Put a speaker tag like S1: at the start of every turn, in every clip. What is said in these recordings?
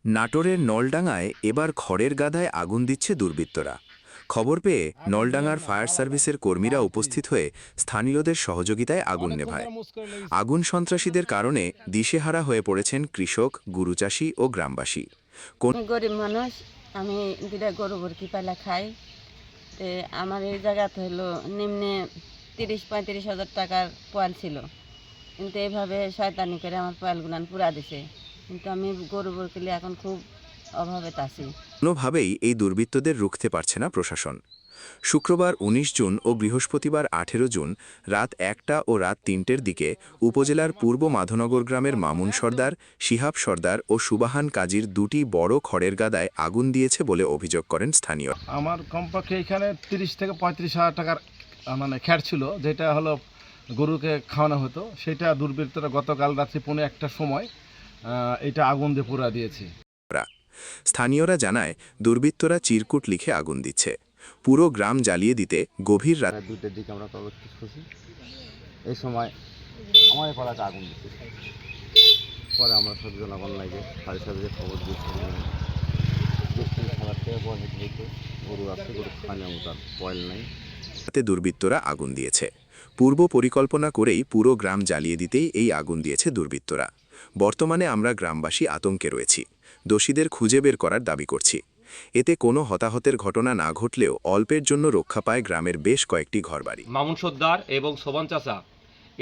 S1: নাটোরের নলডাঙ্গায় এবার খড়ের গাদায় আগুন দিচ্ছে দুর্বৃত্তরা। খবর পেয়ে নলডাঙ্গার ফায়ার সার্ভিসের কর্মীরা উপস্থিত হয়ে স্থানীয়দের সহযোগিতায় আগুন নেভায়। আগুন সন্ত্রাসীদের কারণে দিশেহারা হয়ে পড়েছেন কৃষক, গরুচাষী ও গ্রামবাসী।
S2: আমি গরিব মানুষ, আমি দুটা গরু ভর্তি পালা খাই। তে আমার এই জায়গাতে হলো নিম্নে ৩০-৩৫ হাজার টাকার পয়েল ছিল, কিন্তু এইভাবে শয়তানি করে আমার পয়েলগুলান পুরা দিছে। কিন্তু আমি গরু ভর্তি এখন খুব অভাবে আছি।
S1: কোনোভাবেই এই দুর্বৃত্তদের রুখতে পারছে না প্রশাসন। শুক্রবার ১৯ জুন ও বৃহস্পতিবার ১৮ জুন রাত ১টা ও রাত ৩টের দিকে উপজেলার পূর্ব মাধনগর গ্রামের মামুন সর্দার, শিহাব সর্দার ও সুবাহান কাজীর দুটি বড় খড়ের গাদায় আগুন দিয়েছে বলে অভিযোগ করেন স্থানীয়।
S3: আমার কমপক্ষে এখানে ৩০ থেকে ৩৫ হাজার টাকার মানে খ্যাট ছিল, যেটা হলো গরুকে খাওয়ানো হতো। সেটা দুর্বৃত্তরা গতকাল রাত্রি ১:১টার সময় এটা আগুন দিয়ে পুরা দিয়েছে।
S1: স্থানীয়রা জানায় দুর্বৃত্তরা চিরকুট লিখে আগুন দিচ্ছে। পুরো গ্রাম জ্বালিয়ে দিতে গভীর রাত
S4: ২টার দিকে আমরা প্রবেশ করছি। এই সময় আমাদের পাড়াতে আগুন দিচ্ছে। পরে আমরা সব জনগণ লাগে ফায়ার সার্ভিসে খবর দিচ্ছি। গরু আছে, গরু খাওয়ানোর মতো আর পয়েল নাই।
S1: রাতে দুর্বৃত্তরা আগুন দিয়েছে। পূর্ব পরিকল্পনা করেই পুরো গ্রাম জ্বালিয়ে দিতেই এই আগুন দিয়েছে দুর্বৃত্তরা। বর্তমানে আমরা গ্রামবাসী আতঙ্কে রয়েছি। দোষীদের খুঁজে বের করার দাবি করছি। এতে কোনো হতাহতের ঘটনা না ঘটলেও অল্পের জন্য রক্ষা পায় গ্রামের বেশ কয়েকটি ঘরবাড়ি।
S5: মামুন সর্দার এবং শোভন চাচা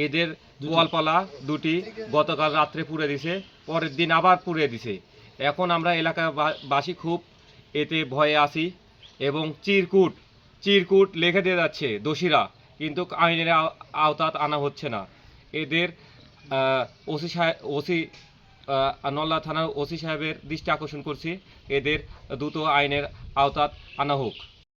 S5: এদের গোয়ালপালা দুটি গতকাল রাত্রে পুড়ে দিছে, পরের দিন আবার পুড়ে দিছে। এখন আমরা এলাকাবাসী খুব এতে ভয়ে আছি এবং চিরকুট লিখে দিয়ে যাচ্ছে দোষীরা, কিন্তু আইনের আওতাত আনা হচ্ছে না। এদের ওসি নল্লা থানার ওসি সাহেবের দৃষ্টি আকর্ষণ করছি, এদের দ্রুত আইনের আওতাত আনা হোক।